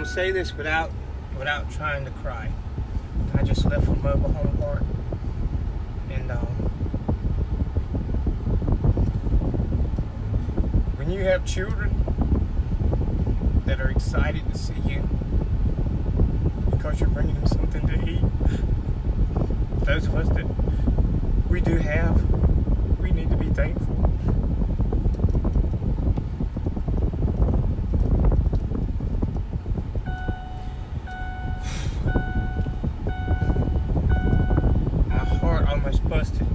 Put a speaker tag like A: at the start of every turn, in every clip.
A: gonna say this without trying to cry. I just left from mobile home park, and when you have children that are excited to see you because you're bringing them something to eat, those of us that we do have, we need to be thankful. Almost busted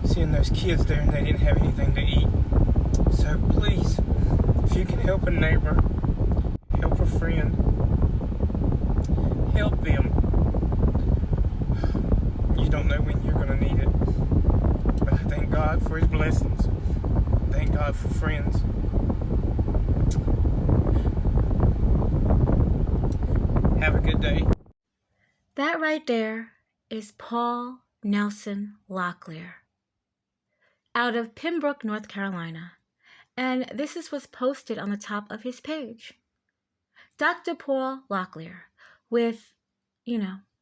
A: seeing those kids there and they didn't have anything to eat. So please, if you can help a neighbor, help a friend, help them. You don't know when you're going to need it. But I thank God for his blessings. Thank God for friends. Have a good day.
B: That right there is Paul Nelson Locklear out of Pembroke, North Carolina. And this is what's posted on the top of his page. Dr. Paul Locklear, with,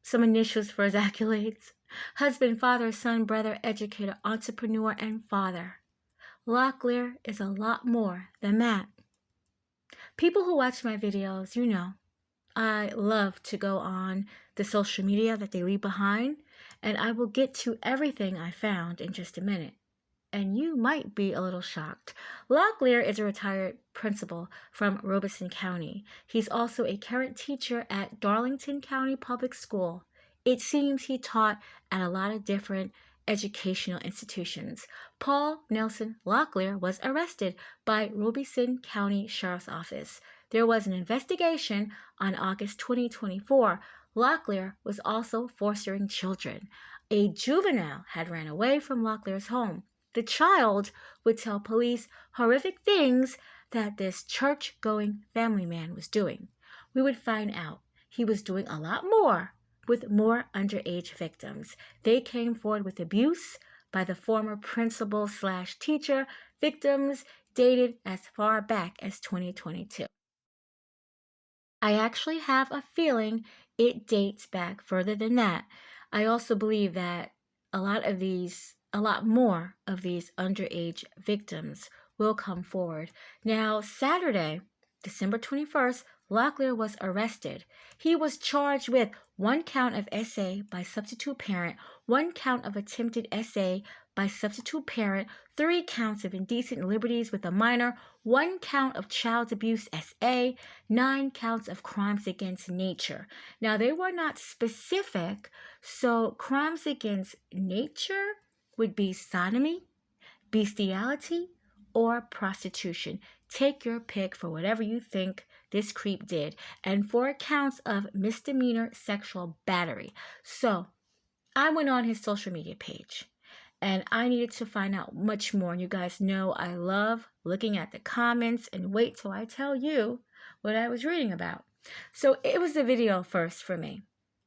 B: some initials for his accolades. Husband, father, son, brother, educator, entrepreneur, and father. Locklear is a lot more than that. People who watch my videos, I love to go on the social media that they leave behind, and I will get to everything I found in just a minute. And you might be a little shocked. Locklear is a retired principal from Robeson County. He's also a current teacher at Darlington County Public School. It seems he taught at a lot of different educational institutions. Paul Nelson Locklear was arrested by Robeson County Sheriff's Office. There was an investigation on August 2024. Locklear was also fostering children. A juvenile had ran away from Locklear's home. The child would tell police horrific things that this church-going family man was doing. We would find out he was doing a lot more with more underage victims. They came forward with abuse by the former principal/teacher. Victims dated as far back as 2022. I actually have a feeling it dates back further than that. I also believe that a lot more of these underage victims will come forward. Now, Saturday, December 21st, Locklear was arrested. He was charged with 1 count of SA by substitute parent, 1 count of attempted SA by substitute parent, 3 counts of indecent liberties with a minor, 1 count of child abuse SA, 9 counts of crimes against nature. Now, they were not specific, so crimes against nature would be sodomy, bestiality, or prostitution. Take your pick for whatever you think this creep did. And 4 counts of misdemeanor sexual battery. So I went on his social media page and I needed to find out much more. And you guys know I love looking at the comments and wait till I tell you what I was reading about. So it was the video first for me.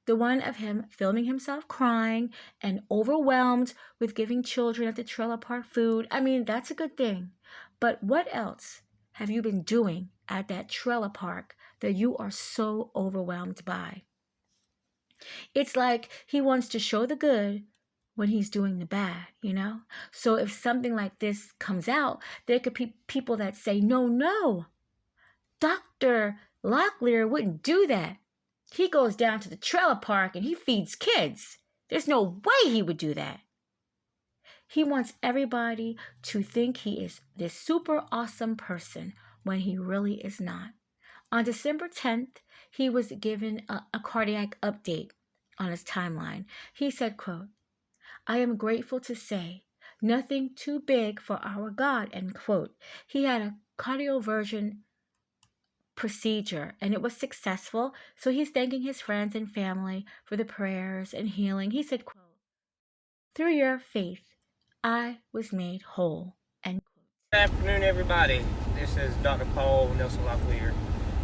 B: The one of him filming himself crying and overwhelmed with giving children at the trailer park food. I mean, that's a good thing. But what else have you been doing at that trailer park that you are so overwhelmed by? It's like he wants to show the good when he's doing the bad, So if something like this comes out, there could be people that say, no, Dr. Locklear wouldn't do that. He goes down to the trailer park and he feeds kids. There's no way he would do that. He wants everybody to think he is this super awesome person when he really is not. On December 10th, he was given a cardiac update on his timeline. He said, quote, "I am grateful to say nothing too big for our God," end quote. He had a cardioversion procedure and it was successful, so he's thanking his friends and family for the prayers and healing. He said, quote, "Through your faith, I was made whole," end quote.
A: Good afternoon, everybody. This is Dr. Paul Nelson Locklear.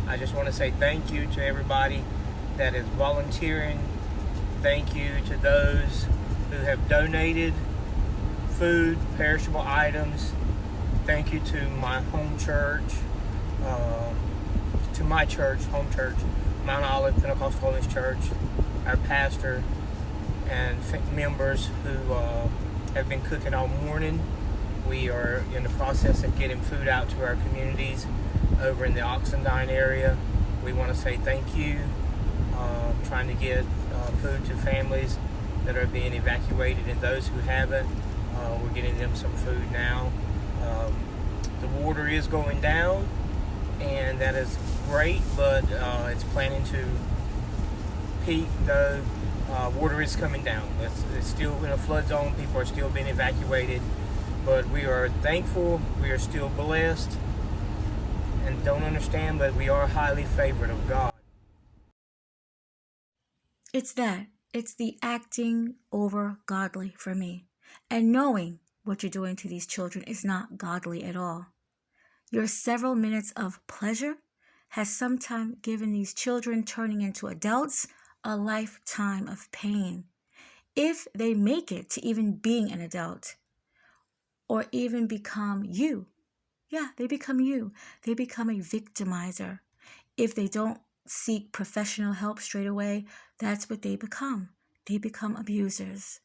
A: I just want to say thank you to everybody that is volunteering. Thank you to those who have donated food, perishable items. Thank you to my home church. to my church, home church, Mount Olive Pentecostal Holiness Church, our pastor, and members who have been cooking all morning. We are in the process of getting food out to our communities over in the Oxidine area. We want to say thank you, trying to get food to families that are being evacuated, and those who haven't, we're getting them some food now. The water is going down, and that is great, but it's planning to peak, though. Water is coming down. It's still in a flood zone. People are still being evacuated, but we are thankful. We are still blessed, and don't understand, but we are highly favored of God.
B: It's that. It's the acting over godly for me. And knowing what you're doing to these children is not godly at all. Your several minutes of pleasure has sometimes given these children turning into adults a lifetime of pain. If they make it to even being an adult, or even become you, they become you. They become a victimizer. If they don't seek professional help straight away, that's what they become. They become abusers.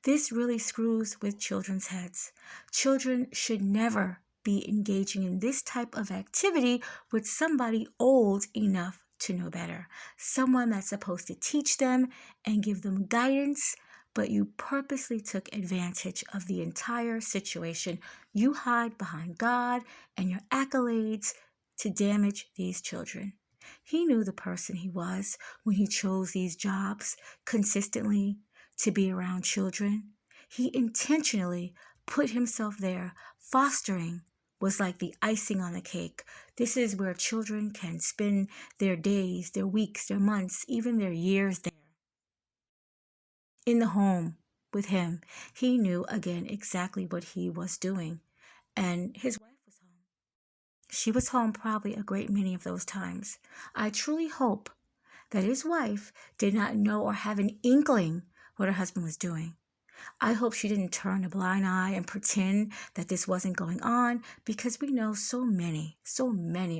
B: This really screws with children's heads. Children should never be engaging in this type of activity with somebody old enough to know better. Someone that's supposed to teach them and give them guidance, but you purposely took advantage of the entire situation. You hide behind God and your accolades to damage these children. He knew the person he was when he chose these jobs consistently to be around children. He intentionally put himself there. Fostering was like the icing on the cake. This is where children can spend their days, their weeks, their months, even their years there. In the home with him, he knew again exactly what he was doing. And his wife was home. She was home probably a great many of those times. I truly hope that his wife did not know or have an inkling what her husband was doing. I hope she didn't turn a blind eye and pretend that this wasn't going on, because we know so many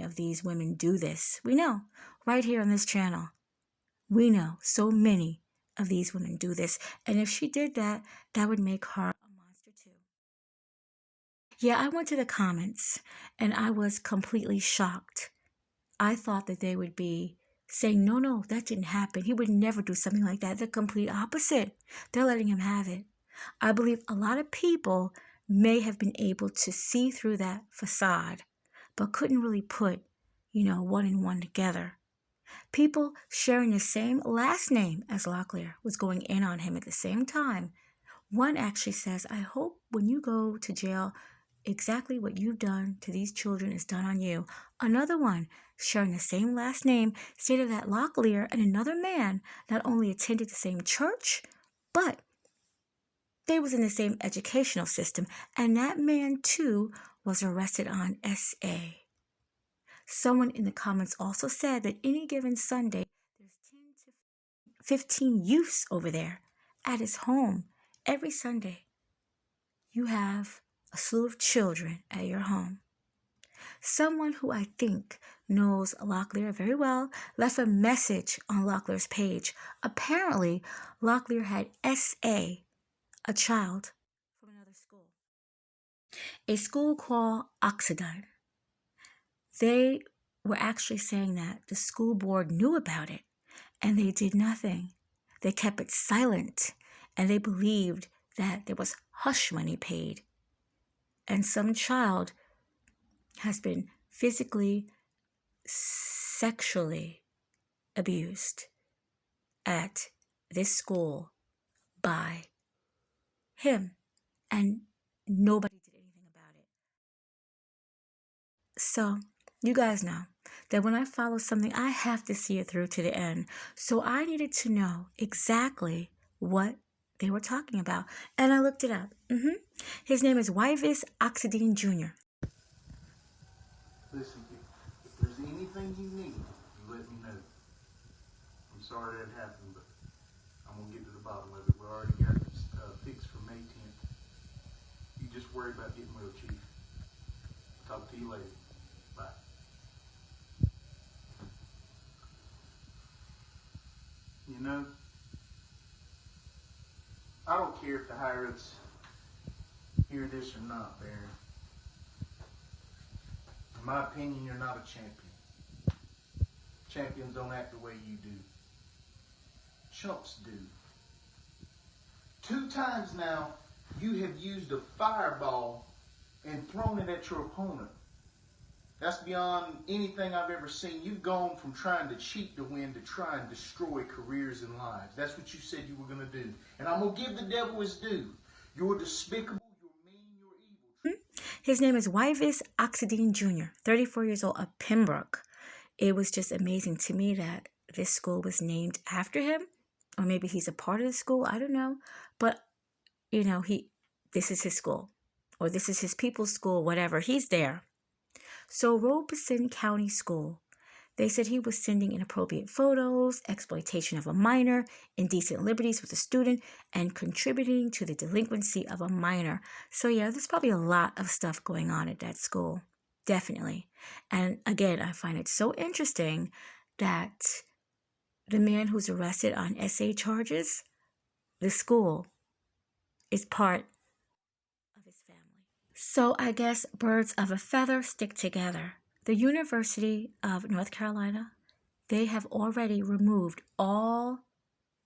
B: of these women do this. We know, right here on this channel. We know so many of these women do this. And if she did that, that would make her a monster too. Yeah, I went to the comments and I was completely shocked. I thought that they would be saying, no, that didn't happen. He would never do something like that. The complete opposite. They're letting him have it. I believe a lot of people may have been able to see through that facade, but couldn't really put, one and one together. People sharing the same last name as Locklear was going in on him at the same time. One actually says, I hope when you go to jail, exactly what you've done to these children is done on you. Another one, sharing the same last name, stated that Locklear and another man not only attended the same church, but they was in the same educational system, and that man too was arrested on SA. Someone in the comments also said that any given Sunday, there's 10 to 15 youths over there at his home. Every Sunday, you have a slew of children at your home. Someone who I think knows Locklear very well left a message on Locklear's page. Apparently, Locklear had SA, a child from another school. A school called Oxidine. They were actually saying that the school board knew about it and they did nothing. They kept it silent, and they believed that there was hush money paid. And some child has been physically, sexually abused at this school by him, and nobody did anything about it. So, you guys know that when I follow something, I have to see it through to the end. So I needed to know exactly what they were talking about, and I looked it up. His name is Vis Oxidine Jr.
C: Listen, if there's anything you need, you let me know. I'm sorry that happened, but I'm going to get to the bottom of it. We already got it fixed for May 10th. You just worry about getting well, Chief. Talk to you later. Bye. You know, I don't care if the higher-ups hear this or not, Baron. In my opinion, you're not a champion. Champions don't act the way you do. Chumps do. 2 times now, you have used a fireball and thrown it at your opponent. That's beyond anything I've ever seen. You've gone from trying to cheat to win to try and destroy careers and lives. That's what you said you were going to do. And I'm going to give the devil his due. You're despicable, you're mean, you're evil.
B: His name is Vis Oxidine Jr., 34 years old, of Pembroke. It was just amazing to me that this school was named after him. Or maybe he's a part of the school. I don't know. But, you know, this is his school. Or this is his people's school, whatever. He's there. So Robeson County School, they said he was sending inappropriate photos, exploitation of a minor, indecent liberties with a student, and contributing to the delinquency of a minor. So yeah, there's probably a lot of stuff going on at that school. Definitely. And again, I find it so interesting that the man who's arrested on SA charges, the school, is part of his family. So I guess birds of a feather stick together. The University of North Carolina, they have already removed all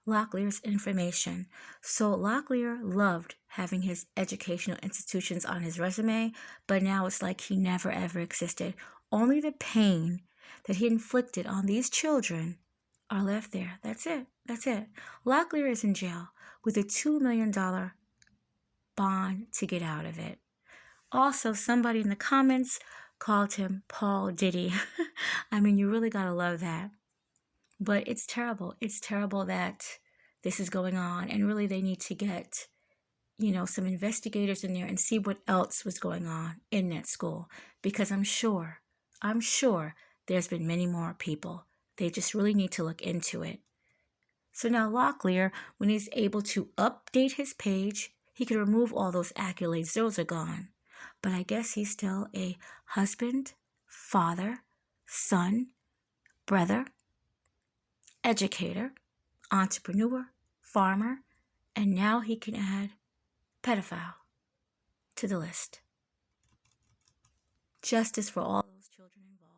B: Locklear's information. So Locklear loved having his educational institutions on his resume, but now it's like he never ever existed. Only the pain that he inflicted on these children are left there. That's it. That's it. Locklear is in jail with a $2 million bond to get out of it. Also, somebody in the comments called him Paul Diddy. I mean, you really gotta love that. But it's terrible. It's terrible that this is going on. And really, they need to get, some investigators in there and see what else was going on in that school. Because I'm sure there's been many more people. They just really need to look into it. So now Locklear, when he's able to update his page, he can remove all those accolades. Those are gone. But I guess he's still a husband, father, son, brother, educator, entrepreneur, farmer, and now he can add pedophile to the list. Justice for all those children involved.